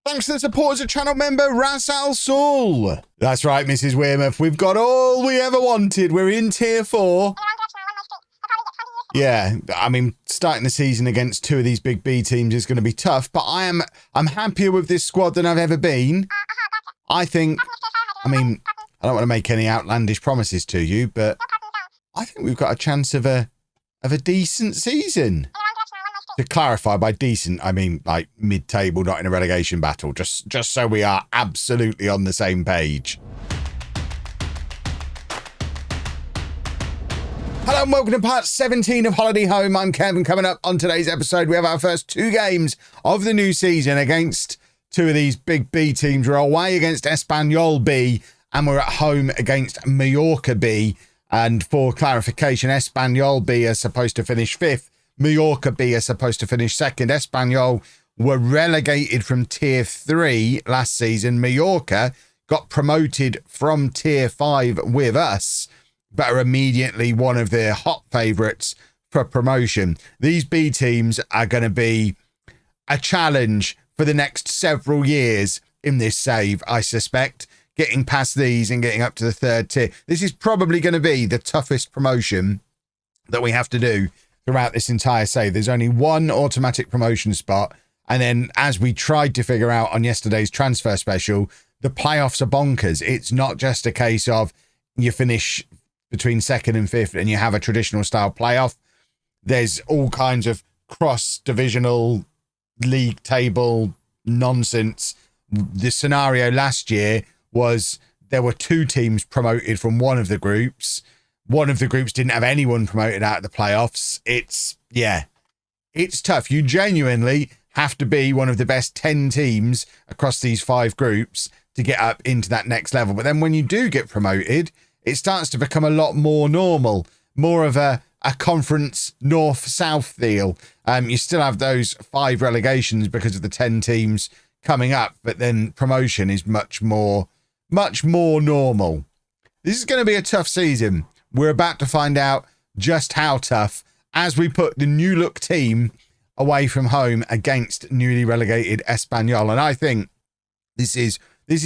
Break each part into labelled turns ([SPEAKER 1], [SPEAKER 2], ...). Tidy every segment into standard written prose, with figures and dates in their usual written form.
[SPEAKER 1] Thanks to the support as a channel member, Ras Al Sul. That's right, Mrs. Wearmouth. We've got all we ever wanted. We're in tier 4. Yeah, I mean, starting the season against two of these big B teams is going to be tough, but I'm happier with this squad than I've ever been. I think, I mean, I don't want to make any outlandish promises to you, but I think we've got a chance of a decent season. To clarify, by decent, I mean like mid-table, not in a relegation battle, just so we are absolutely on the same page. Hello and welcome to part 17 of Holiday Home. I'm Kevin. Coming up on today's episode, we have our first 2 games of the new season against two of these big B teams. We're away against Espanyol B and we're at home against Mallorca B. And for clarification, Espanyol B are supposed to finish 5th. Mallorca B are supposed to finish 2nd. Espanyol were relegated from tier 3 last season. Mallorca got promoted from tier 5 with us, but are immediately one of their hot favourites for promotion. These B teams are going to be a challenge for the next several years in this save, I suspect. Getting past these and getting up to the 3rd tier. This is probably going to be the toughest promotion that we have to do throughout this entire save. There's only one automatic promotion spot. And then as we tried to figure out on yesterday's transfer special, the playoffs are bonkers. It's not just a case of you finish between 2nd and 5th and you have a traditional style playoff. There's all kinds of cross-divisional league table nonsense. The scenario last year was there were 2 teams promoted from one of the groups. One of the groups didn't have anyone promoted out of the playoffs. It's tough. You genuinely have to be one of the best 10 teams across these 5 groups to get up into that next level. But then when you do get promoted, it starts to become a lot more normal, more of a conference north-south deal. You still have those 5 relegations because of the 10 teams coming up, but then promotion is much more normal. This is going to be a tough season. We're about to find out just how tough as we put the new look team away from home against newly relegated Espanyol. And I think this is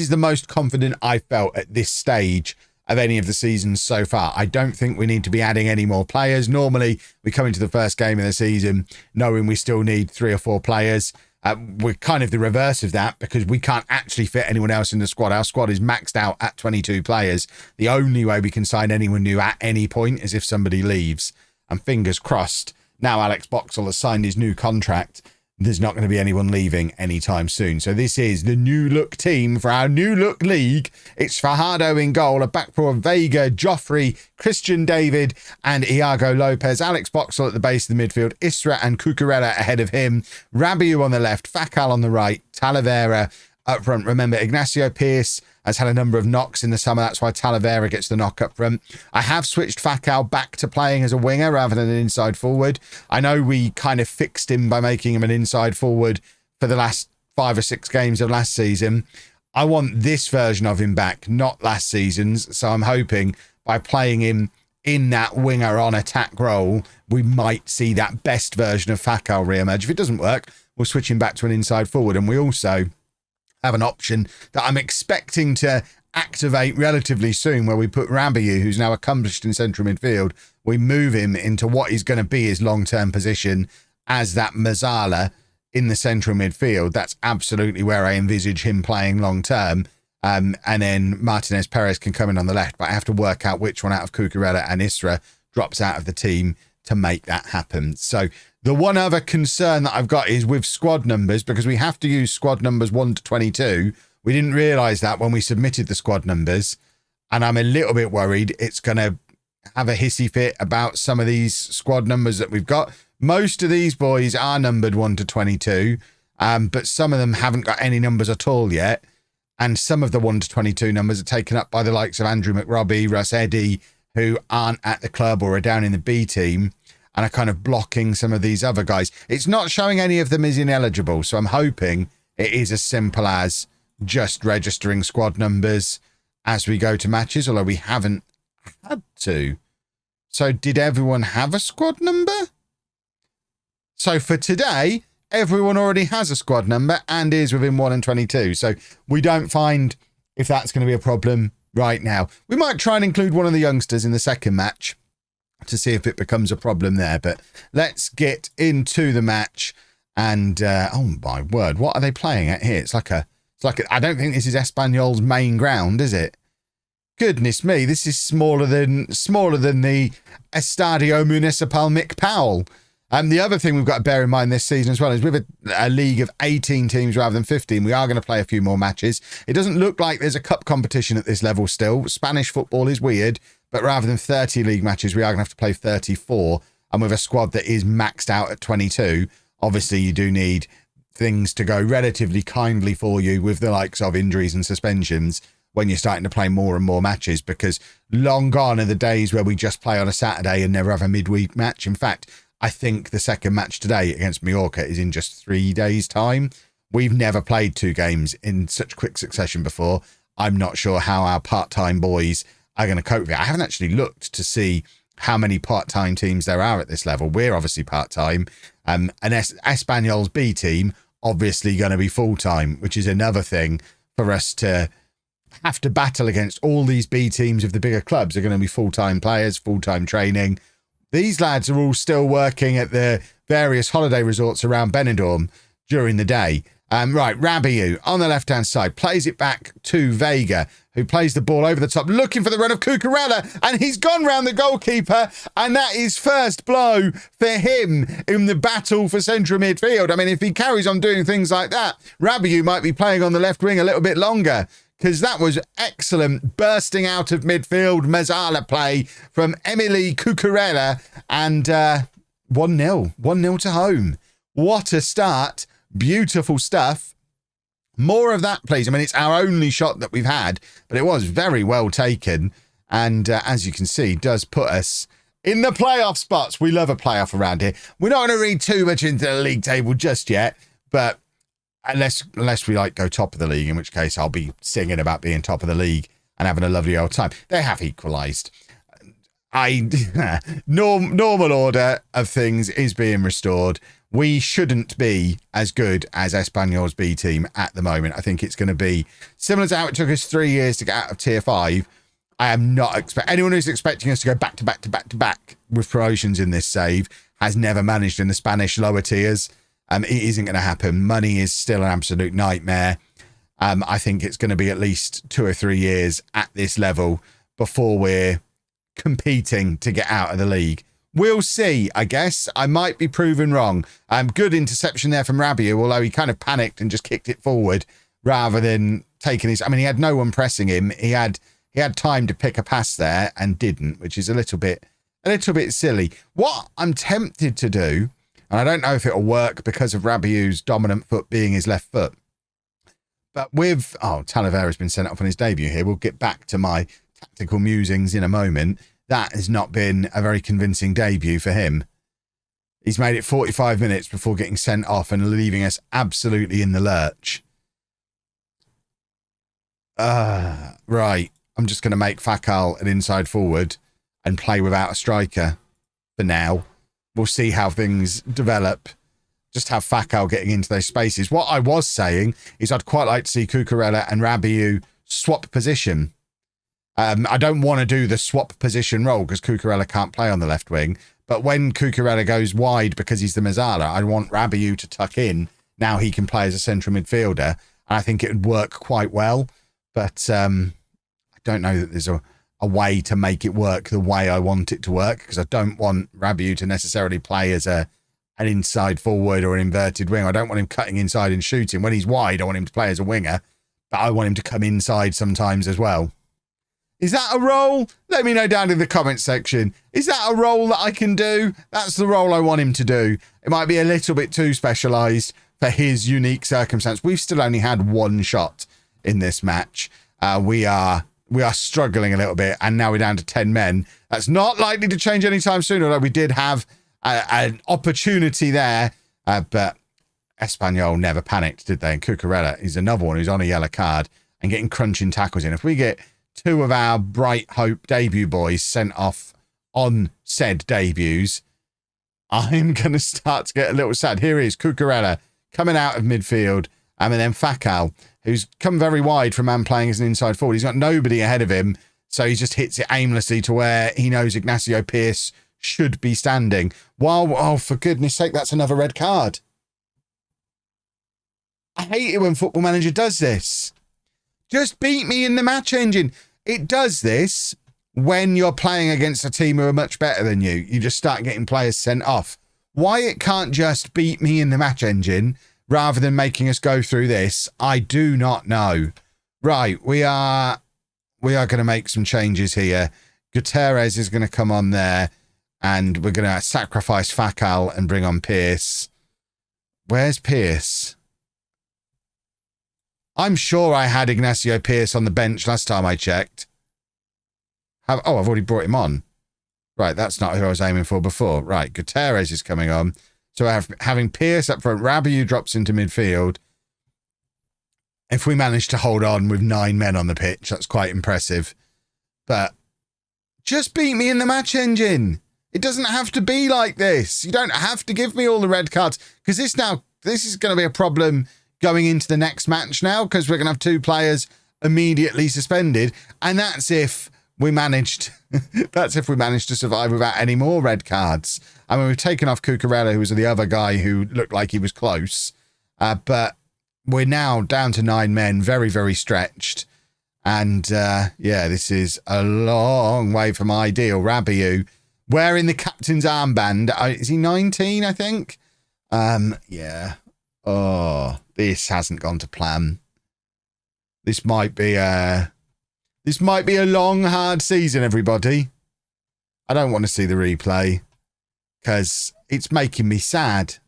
[SPEAKER 1] the most confident I felt at this stage of any of the seasons so far. I don't think we need to be adding any more players. Normally, we come into the first game of the season knowing we still need 3 or 4 players. We're kind of the reverse of that because we can't actually fit anyone else in the squad. Our squad is maxed out at 22 players. The only way we can sign anyone new at any point is if somebody leaves. And fingers crossed, now Alex Boxall has signed his new contract. There's not going to be anyone leaving anytime soon. So this is the new look team for our new look league. It's Fajardo in goal, a back four of Vega, Joffrey, Christian David and Iago Lopez. Alex Boxall at the base of the midfield, Isra and Cucurella ahead of him, Rabiu on the left, Fakal on the right, Talavera up front. Remember, Ignacio Pearce has had a number of knocks in the summer. That's why Talavera gets the knock up front. I have switched Fakal back to playing as a winger rather than an inside forward. I know we kind of fixed him by making him an inside forward for the last 5 or 6 games of last season. I want this version of him back, not last season's. So I'm hoping by playing him in that winger on attack role, we might see that best version of Fakal re-emerge. If it doesn't work, we'll switch him back to an inside forward. And we also have an option that I'm expecting to activate relatively soon where we put Rabiu, who's now accomplished in central midfield. We move him into what is going to be his long-term position as that Mazzala in the central midfield. That's absolutely where I envisage him playing long-term. And then Martinez Perez can come in on the left, but I have to work out which one out of Cucurella and Isra drops out of the team to make that happen. So the one other concern that I've got is with squad numbers, because we have to use squad numbers 1 to 22. We didn't realise that when we submitted the squad numbers, and I'm a little bit worried it's going to have a hissy fit about some of these squad numbers that we've got. Most of these boys are numbered 1 to 22, but some of them haven't got any numbers at all yet. And some of the 1 to 22 numbers are taken up by the likes of Andrew McRobbie, Russ Eddy, who aren't at the club or are down in the B team and are kind of blocking some of these other guys. It's not showing any of them as ineligible, so I'm hoping it is as simple as just registering squad numbers as we go to matches, although we haven't had to. So did everyone have a squad number? So for today, everyone already has a squad number and is within 1 and 22. So we don't find if that's going to be a problem right now. We might try and include one of the youngsters in the second match to see if it becomes a problem there. But let's get into the match. And oh my word, what are they playing at here? It's like a. I don't think this is Espanyol's main ground, is it? Goodness me, this is smaller than the Estadio Municipal Mick Powell. And the other thing we've got to bear in mind this season as well is with a league of 18 teams rather than 15, we are going to play a few more matches. It doesn't look like there's a cup competition at this level still. Spanish football is weird, but rather than 30 league matches, we are going to have to play 34. And with a squad that is maxed out at 22, obviously you do need things to go relatively kindly for you with the likes of injuries and suspensions when you're starting to play more and more matches, because long gone are the days where we just play on a Saturday and never have a midweek match. In fact, I think the second match today against Mallorca is in just 3 days' time. We've never played 2 games in such quick succession before. I'm not sure how our part-time boys are going to cope with it. I haven't actually looked to see how many part-time teams there are at this level. We're obviously part-time. And Espanyol's B team obviously going to be full-time, which is another thing for us to have to battle against. All these B teams of the bigger clubs are going to be full-time players, full-time training. These lads are all still working at the various holiday resorts around Benidorm during the day. Right, Rabiu on the left-hand side plays it back to Vega, who plays the ball over the top, looking for the run of Cucurella, and he's gone round the goalkeeper, and that is first blow for him in the battle for central midfield. I mean, if he carries on doing things like that, Rabiu might be playing on the left wing a little bit longer, because that was excellent bursting out of midfield Mazzala play from Emily Cucurella, and 1-0. 1-0 to Holme. What a start. Beautiful stuff. More of that, please. I mean, it's our only shot that we've had, but it was very well taken. And as you can see, does put us in the playoff spots. We love a playoff around here. We're not going to read too much into the league table just yet, but unless we like go top of the league, in which case I'll be singing about being top of the league and having a lovely old time. They have equalised. Normal order of things is being restored. We shouldn't be as good as Espanyol's B team at the moment. I think it's going to be similar to how it took us 3 years to get out of tier 5. I am not anyone who's expecting us to go back to back with promotions in this save has never managed in the Spanish lower tiers. It isn't going to happen. Money is still an absolute nightmare. I think it's going to be at least 2 or 3 years at this level before we're competing to get out of the league. We'll see, I guess. I might be proven wrong. Good interception there from Rabiu, although he kind of panicked and just kicked it forward rather than taking his... I mean, he had no one pressing him. He had time to pick a pass there and didn't, which is a little bit silly. What I'm tempted to do, and I don't know if it'll work because of Rabiu's dominant foot being his left foot, but with... Oh, Talavera's been sent off on his debut here. We'll get back to my tactical musings in a moment. That has not been a very convincing debut for him. He's made it 45 minutes before getting sent off and leaving us absolutely in the lurch. Right. I'm just going to make Fakal an inside forward and play without a striker for now. We'll see how things develop. Just have Fakal getting into those spaces. What I was saying is I'd quite like to see Cucurella and Rabiu swap position. I don't want to do the swap position role because Cucurella can't play on the left wing. But when Cucurella goes wide because he's the Mazzala, I want Rabiu to tuck in. Now he can play as a central midfielder. And I think it would work quite well. But I don't know that there's a way to make it work the way I want it to work, because I don't want Rabiu to necessarily play as an inside forward or an inverted wing. I don't want him cutting inside and shooting. When he's wide, I want him to play as a winger. But I want him to come inside sometimes as well. Is that a role? Let me know down in the comments section. Is that a role that I can do? That's the role I want him to do. It might be a little bit too specialised for his unique circumstance. We've still only had 1 shot in this match. We are struggling a little bit, and now we're down to 10 men. That's not likely to change anytime soon, although we did have an opportunity there. But Espanyol never panicked, did they? And Cucurella is another one who's on a yellow card and getting crunching tackles in. If we get 2 of our Bright Hope debut boys sent off on said debuts, I'm going to start to get a little sad. Here he is, Cucurella, coming out of midfield. And then Fakal, who's come very wide from man playing as an inside forward. He's got nobody ahead of him, so he just hits it aimlessly to where he knows Ignacio Pearce should be standing. While, oh, for goodness sake, that's another red card. I hate it when Football Manager does this. Just beat me in the match engine. It does this when you're playing against a team who are much better than you. You just start getting players sent off. Why it can't just beat me in the match engine rather than making us go through this, I do not know. Right, we are going to make some changes here. Gutierrez is going to come on there, and we're going to sacrifice Fakal and bring on Pearce. Where's Pearce? I'm sure I had Ignacio Pearce on the bench last time I checked. I've already brought him on. Right, that's not who I was aiming for before. Right, Gutierrez is coming on. So having Pearce up front, Rabiot drops into midfield. If we manage to hold on with 9 men on the pitch, that's quite impressive. But just beat me in the match engine. It doesn't have to be like this. You don't have to give me all the red cards, because this is going to be a problem going into the next match now, because we're going to have 2 players immediately suspended, and that's if we managed to survive without any more red cards. I mean, we've taken off Cucurella, who was the other guy who looked like he was close, but we're now down to 9 men, very, very stretched. And yeah, this is a long way from ideal. Rabiot wearing the captain's armband. Is he 19, I think? Yeah. Oh, this hasn't gone to plan. This might be a long, hard season, everybody. I don't want to see the replay because it's making me sad.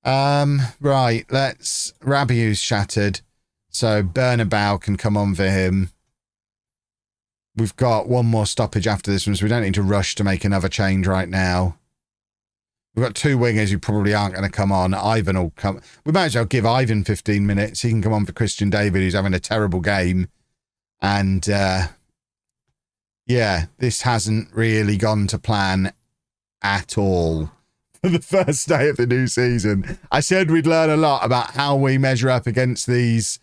[SPEAKER 1] Right, Rabiot's shattered, so Bernabeu can come on for him. We've got one more stoppage after this one, so we don't need to rush to make another change right now. We've got 2 wingers who probably aren't going to come on. Ivan will come. We might as well give Ivan 15 minutes. He can come on for Christian David, who's having a terrible game. And, yeah, this hasn't really gone to plan at all for the first day of the new season. I said we'd learn a lot about how we measure up against these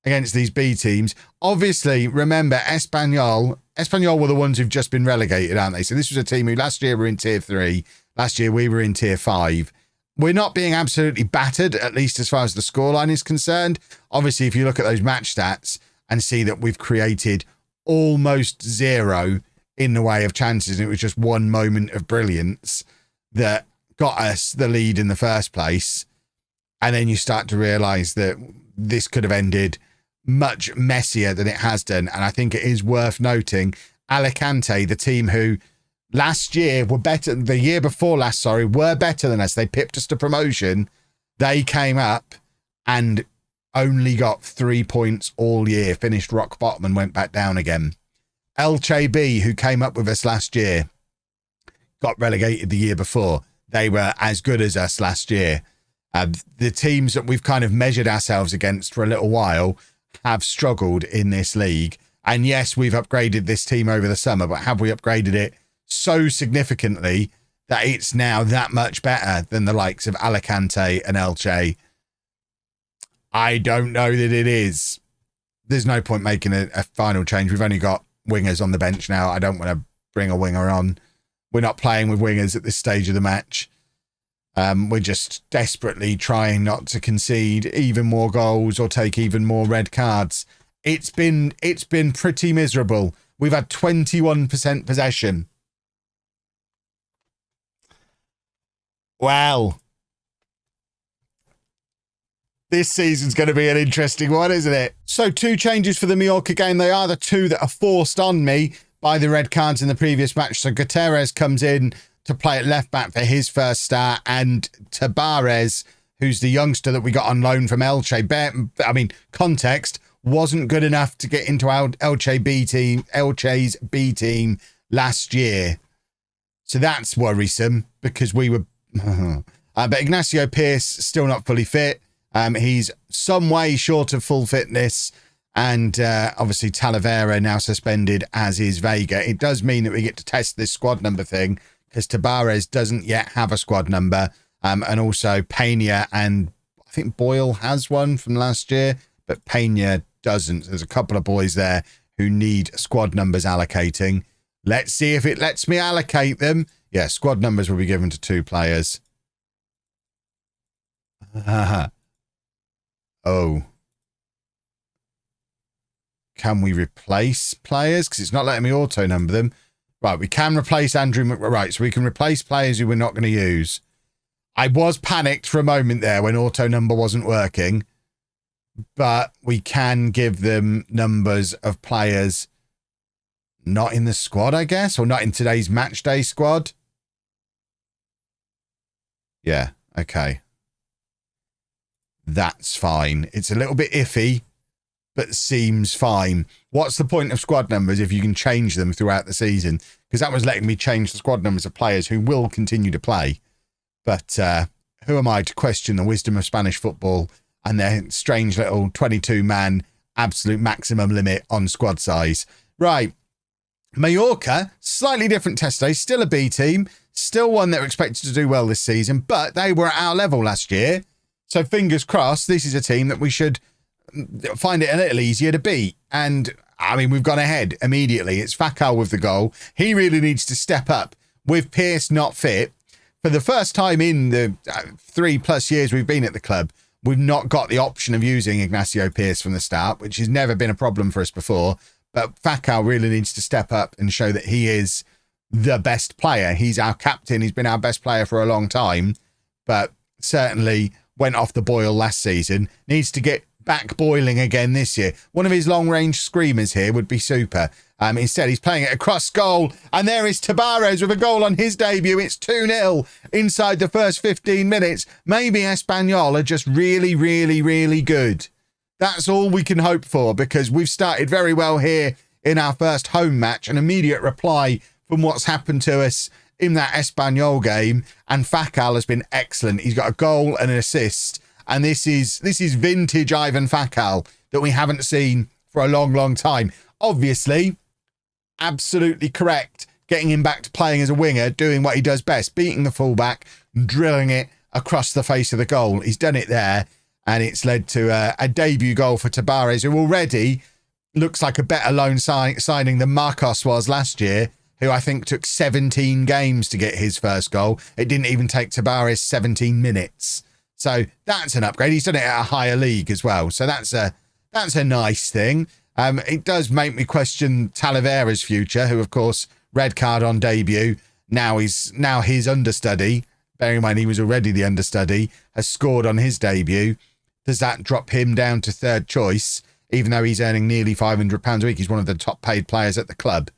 [SPEAKER 1] B teams. Obviously, remember, Espanyol were the ones who've just been relegated, aren't they? So this was a team who last year were in Tier 3. Last year we were in Tier 5. We're not being absolutely battered, at least as far as the scoreline is concerned. Obviously, if you look at those match stats and see that we've created almost 0 in the way of chances, and it was just one moment of brilliance that got us the lead in the first place. And then you start to realise that this could have ended much messier than it has done. And I think it is worth noting Alicante, the team who last year were better, the year before last, sorry, were better than us. They pipped us to promotion. They came up and only got 3 points all year, finished rock bottom and went back down again. Elche B, who came up with us last year, got relegated the year before. They were as good as us last year. The teams that we've kind of measured ourselves against for a little while have struggled in this league. And yes, we've upgraded this team over the summer, but have we upgraded it so significantly that it's now that much better than the likes of Alicante and Elche? I don't know that it is. There's no point making a final change. We've only got wingers on the bench now. I don't want to bring a winger on. We're not playing with wingers at this stage of the match. We're just desperately trying not to concede even more goals or take even more red cards. It's been pretty miserable. We've had 21% possession. Well, this season's going to be an interesting one, isn't it? So 2 changes for the Mallorca game. They are the 2 that are forced on me by the red cards in the previous match. So Gutierrez comes in to play at left back for his first start, and Tabarez, who's the youngster that we got on loan from Elche. I mean, context, wasn't good enough to get into our Elche's B team last year. So that's worrisome because we were... but Ignacio Pearce, still not fully fit. He's some way short of full fitness. And obviously Talavera now suspended, as is Vega. It does mean that we get to test this squad number thing, because Tabarez doesn't yet have a squad number. And also Pena, and I think Boyle has one from last year, but Pena doesn't. There's a couple of boys there who need squad numbers allocating. Let's see if it lets me allocate them. Yeah, squad numbers will be given to 2 players. Oh. Can we replace players? Because it's not letting me auto number them. Right, we can replace Andrew. Right, so we can replace players who we're not going to use. I was panicked for a moment there when auto number wasn't working. But we can give them numbers of players not in the squad, I guess, or not in today's match day squad. Yeah, okay. That's fine. It's a little bit iffy, but seems fine. What's the point of squad numbers if you can change them throughout the season? Because that was letting me change the squad numbers of players who will continue to play. But who am I to question the wisdom of Spanish football and their strange little 22-man absolute maximum limit on squad size? Right. Mallorca, slightly different test day, still a B team, still one that were expected to do well this season, but they were at our level last year. So fingers crossed, this is a team that we should find it a little easier to beat. And, I mean, we've gone ahead immediately. It's Fakal with the goal. He really needs to step up. With Pearce not fit, for the first time in the 3+ years we've been at the club, we've not got the option of using Ignacio Pearce from the start, which has never been a problem for us before. But Fakal really needs to step up and show that he is the best player. He's our captain. He's been our best player for a long time, but certainly went off the boil last season. Needs to get back boiling again this year. One of his long-range screamers here would be super. Instead, he's playing it across goal, and there is Tabarez with a goal on his debut. It's 2-0 inside the first 15 minutes. Maybe Espanyol are just really, really, really good. That's all we can hope for, because we've started very well here in our first home match. An immediate reply from what's happened to us in that Espanyol game, and Fakal has been excellent. He's got a goal and an assist, and this is vintage Ivan Fakal that we haven't seen for a long, long time. Obviously, absolutely correct, getting him back to playing as a winger, doing what he does best, beating the fullback, drilling it across the face of the goal. He's done it there, and it's led to a debut goal for Tabarez, who already looks like a better loan signing than Marcos was last year, who I think took 17 games to get his first goal. It didn't even take Tabarez 17 minutes. So that's an upgrade. He's done it at a higher league as well. So that's a nice thing. It does make me question Talavera's future, who, of course, red card on debut. Now his understudy, bearing in mind he was already the understudy, has scored on his debut. Does that drop him down to third choice, even though he's earning nearly £500 a week? He's one of the top paid players at the club.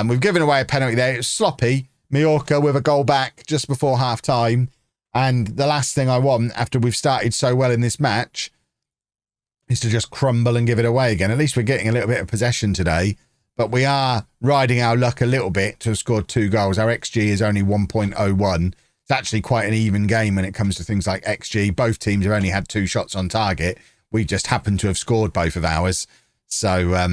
[SPEAKER 1] We've given away a penalty there. It was sloppy. Mallorca with a goal back just before half time. And the last thing I want after we've started so well in this match is to just crumble and give it away again. At least we're getting a little bit of possession today, but we are riding our luck a little bit to have scored 2 goals. Our XG is only 1.01. It's actually quite an even game when it comes to things like XG. Both teams have only had 2 shots on target. We just happen to have scored both of ours. So,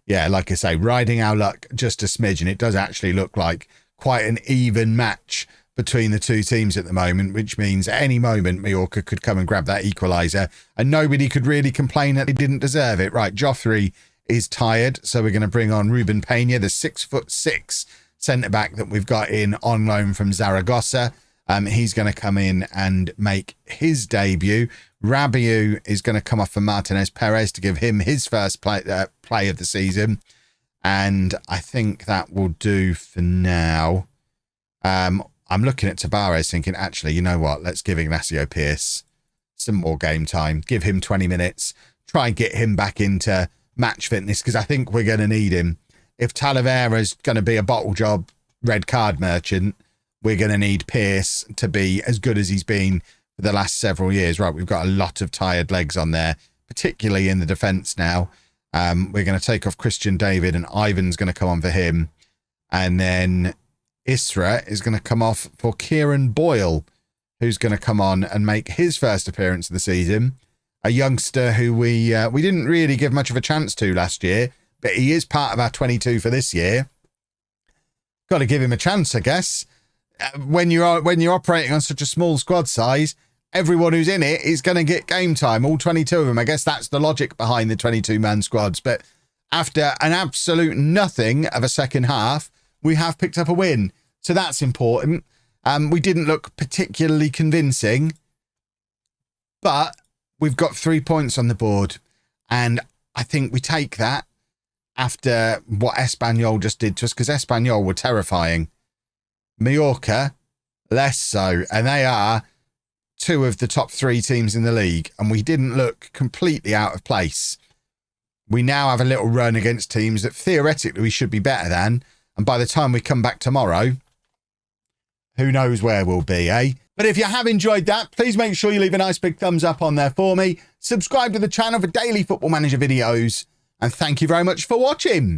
[SPEAKER 1] yeah, like I say, riding our luck just a smidge, and it does actually look like quite an even match between the two teams at the moment, which means at any moment Mallorca could come and grab that equaliser, and nobody could really complain that they didn't deserve it. Right, Joffrey is tired, so we're going to bring on Ruben Pena, the 6'6" centre-back that we've got in on loan from Zaragoza. He's going to come in and make his debut. Rabiu is going to come off for Martinez Perez to give him his first play of the season. And I think that will do for now. I'm looking at Tabarez thinking, actually, you know what? Let's give Ignacio Pearce some more game time. Give him 20 minutes. Try and get him back into match fitness, because I think we're going to need him. If Talavera's going to be a bottle job red card merchant, we're going to need Pearce to be as good as he's been for the last several years. Right, we've got a lot of tired legs on there, particularly in the defence now. We're going to take off Christian David, and Ivan's going to come on for him. And then Isra is going to come off for Kieran Boyle, who's going to come on and make his first appearance of the season. A youngster who we didn't really give much of a chance to last year, but he is part of our 22 for this year. Got to give him a chance, I guess. when you're operating on such a small squad size, everyone who's in it is going to get game time, all 22 of them. I guess that's the logic behind the 22-man squads. But after an absolute nothing of a second half, we have picked up a win. So that's important. We didn't look particularly convincing, but we've got 3 points on the board. And I think we take that after what Espanyol just did to us, because Espanyol were terrifying. Mallorca, less so. And they are two of the top 3 teams in the league. And we didn't look completely out of place. We now have a little run against teams that theoretically we should be better than. And by the time we come back tomorrow, who knows where we'll be, eh? But if you have enjoyed that, please make sure you leave a nice big thumbs up on there for me. Subscribe to the channel for daily Football Manager videos. And thank you very much for watching.